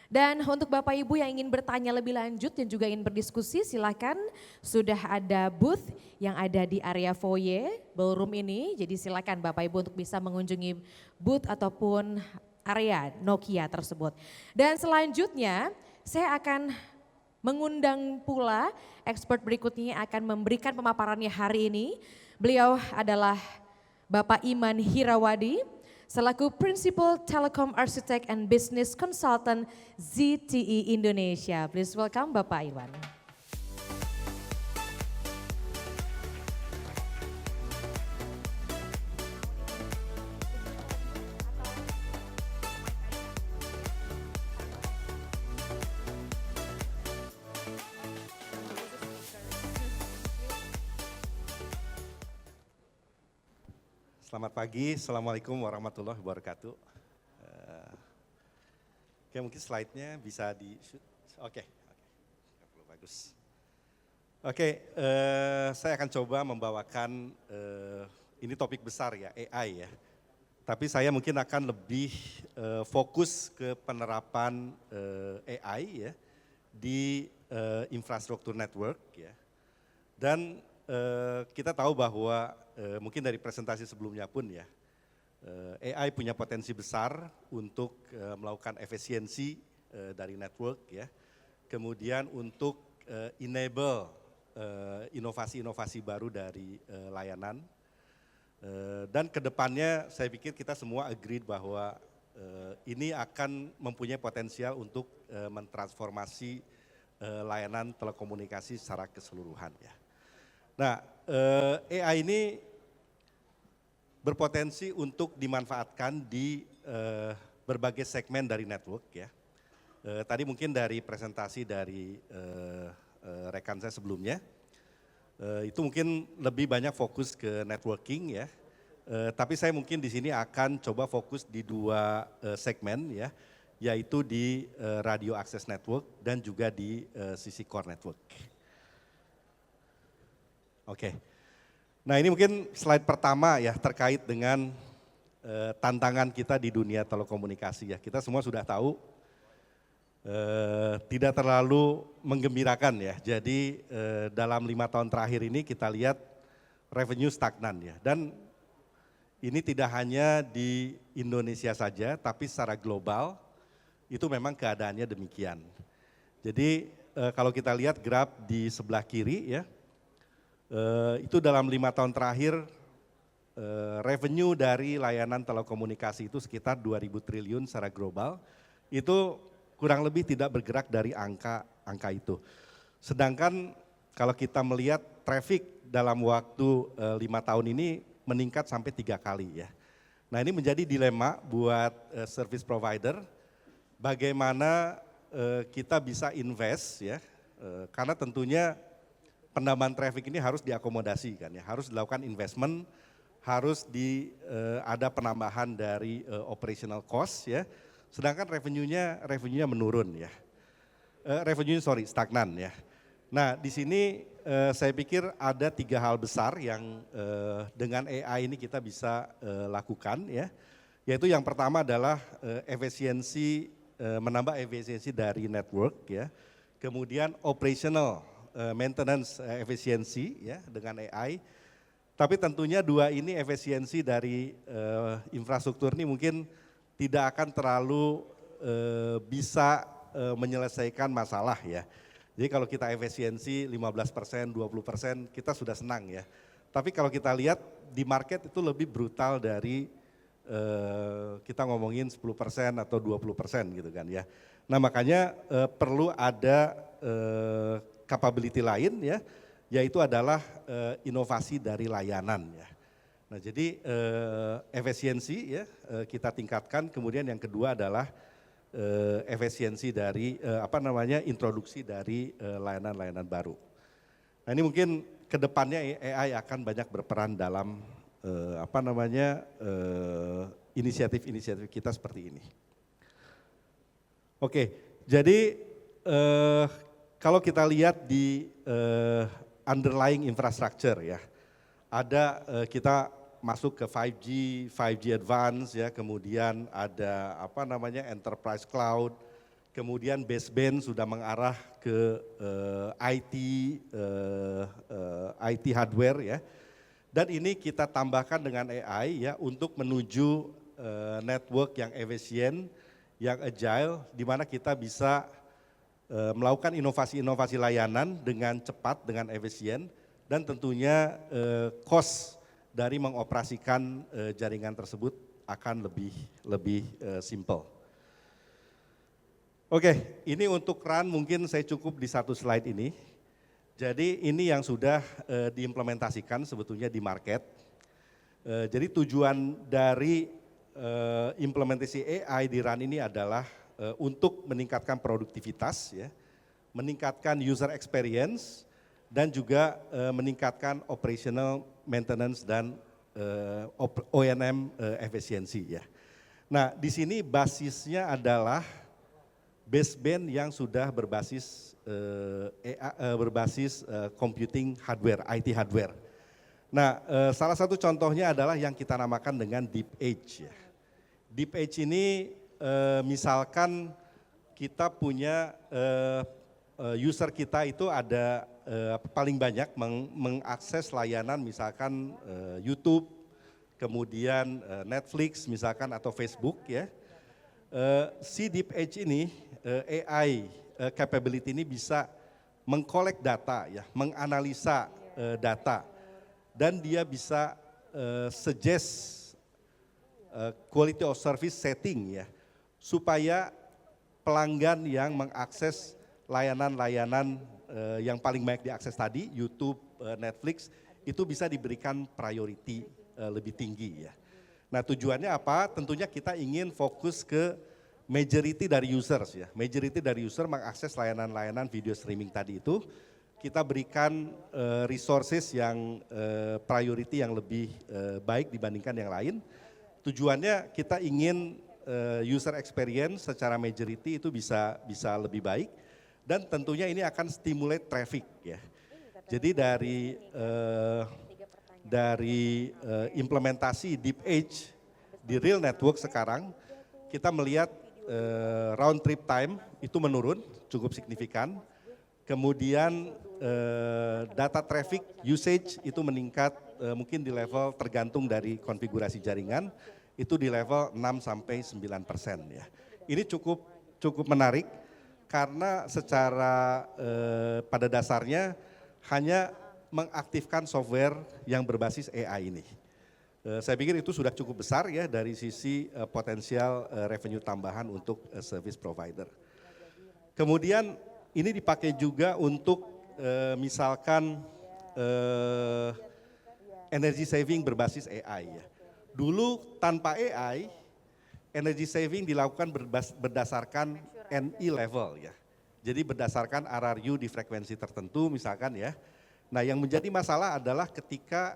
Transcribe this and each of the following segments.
Dan untuk Bapak Ibu yang ingin bertanya lebih lanjut dan juga ingin berdiskusi, silakan sudah ada booth yang ada di area foyer ballroom ini. Jadi silakan Bapak Ibu untuk bisa mengunjungi booth ataupun area Nokia tersebut. Dan selanjutnya saya akan mengundang pula expert berikutnya yang akan memberikan pemaparannya hari ini. Beliau adalah Bapak Iman Hirawadi, selaku Principal Telecom Architect and Business Consultant ZTE Indonesia. Please welcome Bapak Iwan. Selamat pagi, Assalamualaikum warahmatullahi wabarakatuh. Oke, mungkin slide-nya bisa di-shoot. Oke, bagus. Oke, saya akan coba membawakan, ini topik besar ya, AI ya. Tapi saya mungkin akan lebih fokus ke penerapan AI ya di infrastruktur network ya. Dan kita tahu bahwa mungkin dari presentasi sebelumnya pun ya, AI punya potensi besar untuk melakukan efisiensi dari network ya, kemudian untuk enable inovasi-inovasi baru dari layanan, dan kedepannya saya pikir kita semua agree bahwa ini akan mempunyai potensial untuk mentransformasi layanan telekomunikasi secara keseluruhan ya. Nah, AI ini berpotensi untuk dimanfaatkan di berbagai segmen dari network ya. Tadi mungkin dari presentasi dari rekan saya sebelumnya, itu mungkin lebih banyak fokus ke networking ya. Tapi saya mungkin di sini akan coba fokus di dua segmen ya, yaitu di radio access network dan juga di sisi core network. Oke, nah ini mungkin slide pertama ya terkait dengan tantangan kita di dunia telekomunikasi ya. Kita semua sudah tahu tidak terlalu menggembirakan ya. Jadi dalam 5 tahun terakhir ini kita lihat revenue stagnan ya. Dan ini tidak hanya di Indonesia saja, tapi secara global itu memang keadaannya demikian. Jadi kalau kita lihat graf di sebelah kiri ya, itu dalam 5 tahun terakhir revenue dari layanan telekomunikasi itu sekitar 2.000 triliun secara global, itu kurang lebih tidak bergerak dari angka itu. Sedangkan kalau kita melihat traffic dalam waktu 5 tahun ini meningkat sampai 3 kali ya. Nah ini menjadi dilema buat service provider, bagaimana kita bisa invest ya, karena tentunya penambahan traffic ini harus diakomodasi kan ya, harus dilakukan investment, harus ada penambahan dari operational cost ya, sedangkan revenue-nya menurun ya, stagnan ya. Nah di sini saya pikir ada 3 hal besar yang dengan AI ini kita bisa lakukan ya, yaitu yang pertama adalah menambah efisiensi dari network ya, kemudian operational maintenance efisiensi ya dengan AI, tapi tentunya dua ini efisiensi dari infrastruktur ini mungkin tidak akan terlalu bisa menyelesaikan masalah ya. Jadi kalau kita efisiensi 15%, 20% kita sudah senang ya. Tapi kalau kita lihat di market itu lebih brutal dari kita ngomongin 10% atau 20% gitu kan ya. Nah makanya perlu ada capability lain ya, yaitu adalah inovasi dari layanan ya. Nah jadi efisiensi ya kita tingkatkan, kemudian yang kedua adalah efisiensi dari introduksi dari layanan-layanan baru. Nah ini mungkin kedepannya AI akan banyak berperan dalam inisiatif-inisiatif kita seperti ini. Oke, jadi kalau kita lihat di underlying infrastructure ya, ada kita masuk ke 5G Advance ya, kemudian ada enterprise cloud, kemudian baseband sudah mengarah ke IT hardware ya. Dan ini kita tambahkan dengan AI ya untuk menuju network yang efisien, yang agile, di mana kita bisa melakukan inovasi-inovasi layanan dengan cepat, dengan efisien, dan tentunya cost dari mengoperasikan jaringan tersebut akan lebih simple. Oke, ini untuk RAN mungkin saya cukup di satu slide ini. Jadi ini yang sudah diimplementasikan sebetulnya di market. Jadi tujuan dari implementasi AI di RAN ini adalah untuk meningkatkan produktivitas, ya, meningkatkan user experience, dan juga meningkatkan operational maintenance dan O&M efisiensi. Ya. Nah di sini basisnya adalah baseband yang sudah berbasis computing hardware, IT hardware. Nah, salah satu contohnya adalah yang kita namakan dengan Deep Edge. Ya. Deep Edge ini misalkan kita punya user kita itu ada paling banyak mengakses layanan misalkan YouTube, kemudian Netflix misalkan atau Facebook ya. Si Deep Edge ini AI capability ini bisa mengkolek data ya, menganalisa data, dan dia bisa suggest quality of service setting ya, supaya pelanggan yang mengakses layanan-layanan yang paling banyak diakses tadi, YouTube, Netflix, itu bisa diberikan priority lebih tinggi ya. Nah tujuannya apa? Tentunya kita ingin fokus ke majority dari users ya. Majority dari user mengakses layanan-layanan video streaming tadi itu, kita berikan resources yang priority yang lebih baik dibandingkan yang lain. Tujuannya kita ingin user experience secara majority itu bisa lebih baik, dan tentunya ini akan stimulate traffic ya. Jadi dari implementasi Deep Edge di real network sekarang, kita melihat round trip time itu menurun cukup signifikan. Kemudian data traffic usage itu meningkat mungkin di level tergantung dari konfigurasi jaringan, itu di level 6-9% ya. Ini cukup menarik karena secara pada dasarnya hanya mengaktifkan software yang berbasis AI ini. Saya pikir itu sudah cukup besar ya dari sisi potensial revenue tambahan untuk service provider. Kemudian ini dipakai juga untuk misalkan energy saving berbasis AI ya. Dulu tanpa AI, energy saving dilakukan berdasarkan NE level ya. Jadi berdasarkan RRU di frekuensi tertentu misalkan ya. Nah yang menjadi masalah adalah ketika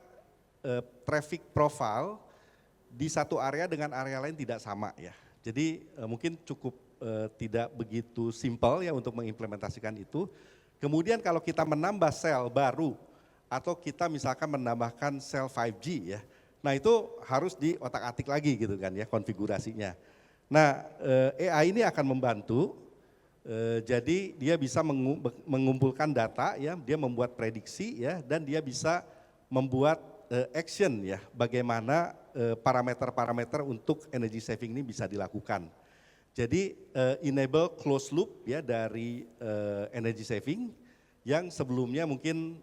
traffic profile di satu area dengan area lain tidak sama ya. Jadi mungkin cukup tidak begitu simpel ya untuk mengimplementasikan itu. Kemudian kalau kita menambah sel baru atau kita misalkan menambahkan sel 5G ya. Nah itu harus diotak-atik lagi gitu kan ya konfigurasinya. Nah AI ini akan membantu, jadi dia bisa mengumpulkan data ya, dia membuat prediksi ya, dan dia bisa membuat action ya, bagaimana parameter-parameter untuk energy saving ini bisa dilakukan. Jadi enable closed loop ya dari energy saving yang sebelumnya mungkin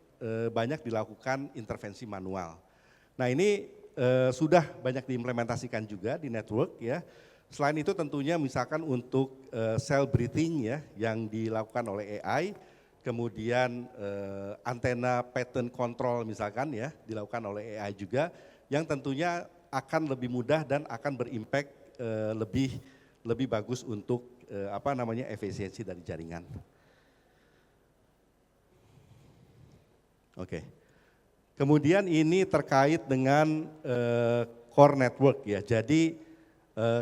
banyak dilakukan intervensi manual. Nah ini sudah banyak diimplementasikan juga di network ya. Selain itu tentunya misalkan untuk cell breathing ya yang dilakukan oleh AI, kemudian antena pattern control misalkan ya dilakukan oleh AI juga, yang tentunya akan lebih mudah dan akan berimpact lebih bagus untuk efisiensi dari jaringan. Oke. Kemudian ini terkait dengan core network ya. Jadi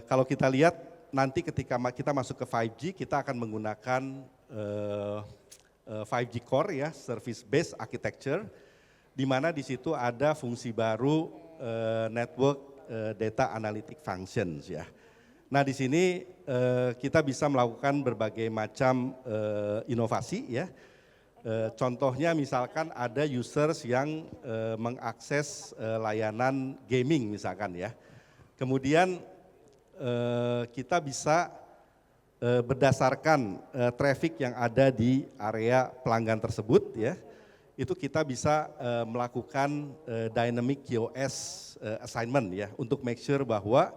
kalau kita lihat nanti ketika kita masuk ke 5G, kita akan menggunakan 5G Core ya, Service Based Architecture, di mana di situ ada fungsi baru Network Data Analytic Functions ya. Nah di sini kita bisa melakukan berbagai macam inovasi ya. Contohnya misalkan ada users yang mengakses layanan gaming misalkan ya. Kemudian kita bisa berdasarkan traffic yang ada di area pelanggan tersebut ya. Itu kita bisa melakukan dynamic QoS assignment ya untuk make sure bahwa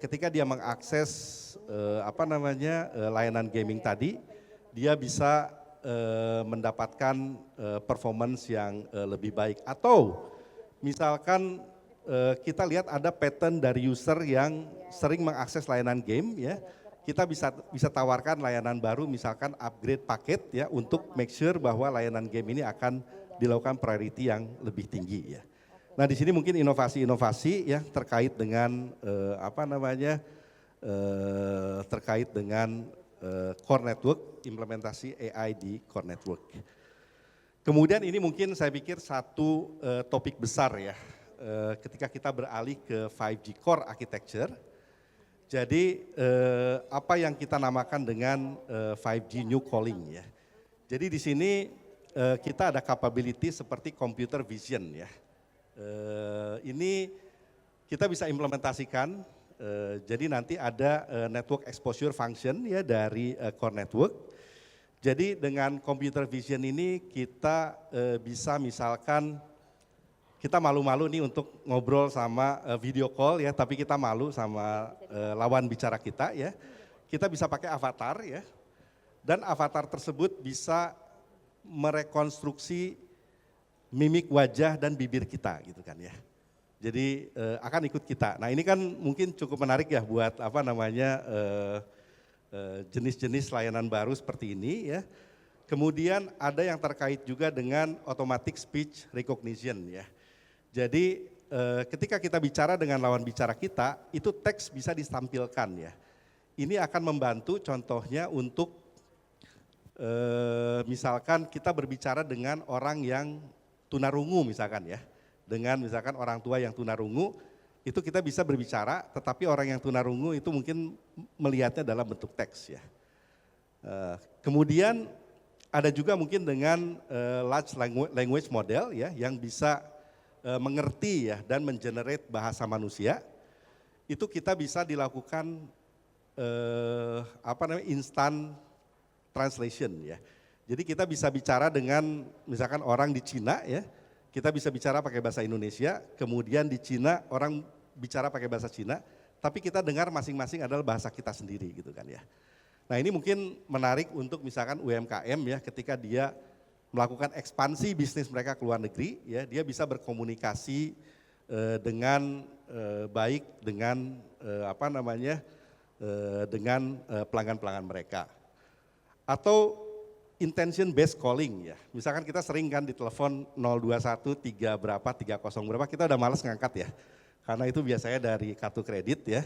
ketika dia mengakses layanan gaming tadi, dia bisa mendapatkan performance yang lebih baik. Atau misalkan kita lihat ada pattern dari user yang sering mengakses layanan game ya, kita bisa tawarkan layanan baru misalkan upgrade paket ya untuk make sure bahwa layanan game ini akan dilakukan priority yang lebih tinggi ya. Nah di sini mungkin inovasi-inovasi ya terkait dengan terkait dengan core network, implementasi AI di core network. Kemudian ini mungkin saya pikir satu topik besar ya, ketika kita beralih ke 5G core architecture. Jadi apa yang kita namakan dengan 5G new calling ya. Jadi di sini kita ada capability seperti computer vision ya. Ini kita bisa implementasikan, jadi nanti ada network exposure function ya dari core network. Jadi dengan computer vision ini kita bisa misalkan, kita malu-malu nih untuk ngobrol sama video call ya, tapi kita malu sama lawan bicara kita ya. Kita bisa pakai avatar ya, dan avatar tersebut bisa merekonstruksi mimik wajah dan bibir kita gitu kan ya. Jadi akan ikut kita. Nah ini kan mungkin cukup menarik ya buat jenis-jenis layanan baru seperti ini ya. Kemudian ada yang terkait juga dengan automatic speech recognition ya. Jadi ketika kita bicara dengan lawan bicara kita, itu teks bisa ditampilkan ya. Ini akan membantu contohnya untuk misalkan kita berbicara dengan orang yang tunarungu misalkan ya, dengan misalkan orang tua yang tunarungu, itu kita bisa berbicara, tetapi orang yang tunarungu itu mungkin melihatnya dalam bentuk teks ya. Kemudian ada juga mungkin dengan large language model ya, yang bisa mengerti ya dan mengenerate bahasa manusia, itu kita bisa dilakukan instant translation ya. Jadi kita bisa bicara dengan misalkan orang di Cina ya, kita bisa bicara pakai bahasa Indonesia, kemudian di Cina orang bicara pakai bahasa Cina, tapi kita dengar masing-masing adalah bahasa kita sendiri gitu kan ya. Nah ini mungkin menarik untuk misalkan UMKM ya, ketika dia melakukan ekspansi bisnis mereka ke luar negeri ya, dia bisa berkomunikasi dengan baik dengan dengan pelanggan-pelanggan mereka. Atau intention based calling ya, misalkan kita sering kan di telepon 021 3 berapa 30 berapa, kita udah males ngangkat ya, karena itu biasanya dari kartu kredit ya.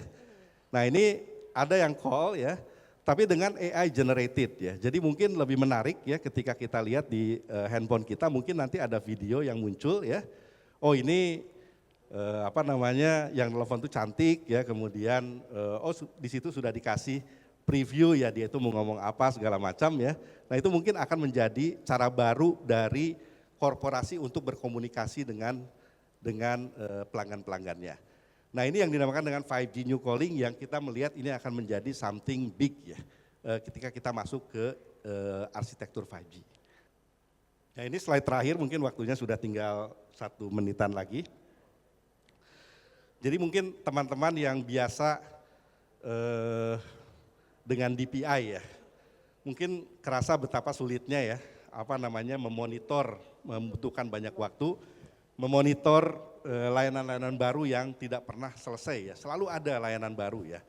Nah ini ada yang call ya, tapi dengan AI generated ya, jadi mungkin lebih menarik ya ketika kita lihat di handphone kita, mungkin nanti ada video yang muncul ya, oh ini yang telepon tuh cantik ya, kemudian di situ sudah dikasih preview ya, dia itu mau ngomong apa segala macam ya. Nah itu mungkin akan menjadi cara baru dari korporasi untuk berkomunikasi dengan pelanggan-pelanggannya. Nah ini yang dinamakan dengan 5G new calling, yang kita melihat ini akan menjadi something big ya ketika kita masuk ke arsitektur 5G. Nah ini slide terakhir, mungkin waktunya sudah tinggal 1 menitan lagi. Jadi mungkin teman-teman yang biasa dengan DPI ya, mungkin kerasa betapa sulitnya ya, memonitor, membutuhkan banyak waktu, memonitor layanan-layanan baru yang tidak pernah selesai ya, selalu ada layanan baru ya.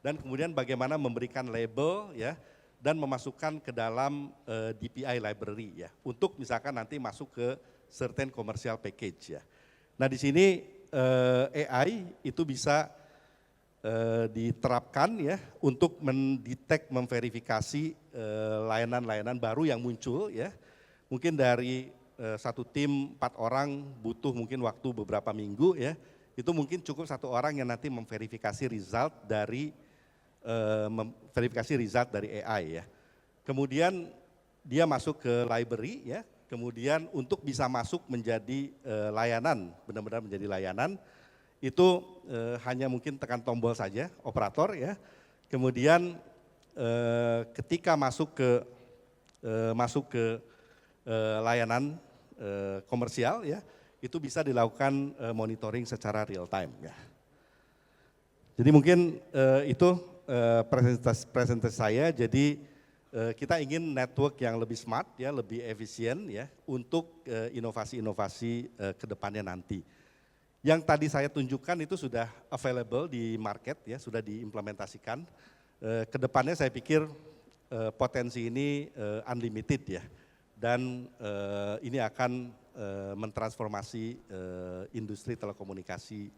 Dan kemudian bagaimana memberikan label ya, dan memasukkan ke dalam DPI library ya, untuk misalkan nanti masuk ke certain commercial package ya. Nah di sini AI itu bisa diterapkan ya untuk mendetek, memverifikasi layanan-layanan baru yang muncul ya. Mungkin dari satu tim 4 orang butuh mungkin waktu beberapa minggu ya. Itu mungkin cukup 1 orang yang nanti memverifikasi result dari verifikasi result dari AI ya. Kemudian dia masuk ke library ya, kemudian untuk bisa masuk menjadi layanan, benar-benar menjadi layanan, itu hanya mungkin tekan tombol saja, operator ya. Kemudian ketika masuk ke layanan komersial ya, itu bisa dilakukan monitoring secara real time ya. Jadi mungkin itu presentasi saya. Jadi kita ingin network yang lebih smart ya, lebih efisien ya untuk inovasi-inovasi ke depannya nanti. Yang tadi saya tunjukkan itu sudah available di market ya, sudah diimplementasikan. Kedepannya saya pikir potensi ini unlimited ya, dan ini akan mentransformasi industri telekomunikasi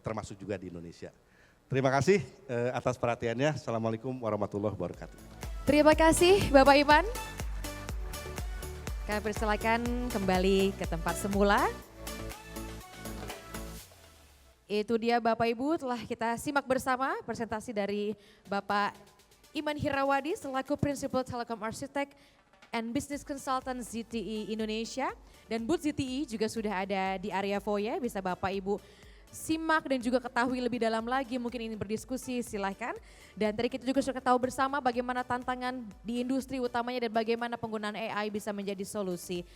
termasuk juga di Indonesia. Terima kasih atas perhatiannya. Assalamualaikum warahmatullahi wabarakatuh. Terima kasih Bapak Iman. Kami persilakan kembali ke tempat semula. Itu dia Bapak Ibu, telah kita simak bersama presentasi dari Bapak Iman Hirawadi selaku Principal Telecom Architect and Business Consultant ZTE Indonesia. Dan booth ZTE juga sudah ada di area foyer, bisa Bapak Ibu simak dan juga ketahui lebih dalam lagi, mungkin ingin berdiskusi silahkan. Dan tadi kita juga sudah tahu bersama bagaimana tantangan di industri utamanya dan bagaimana penggunaan AI bisa menjadi solusi.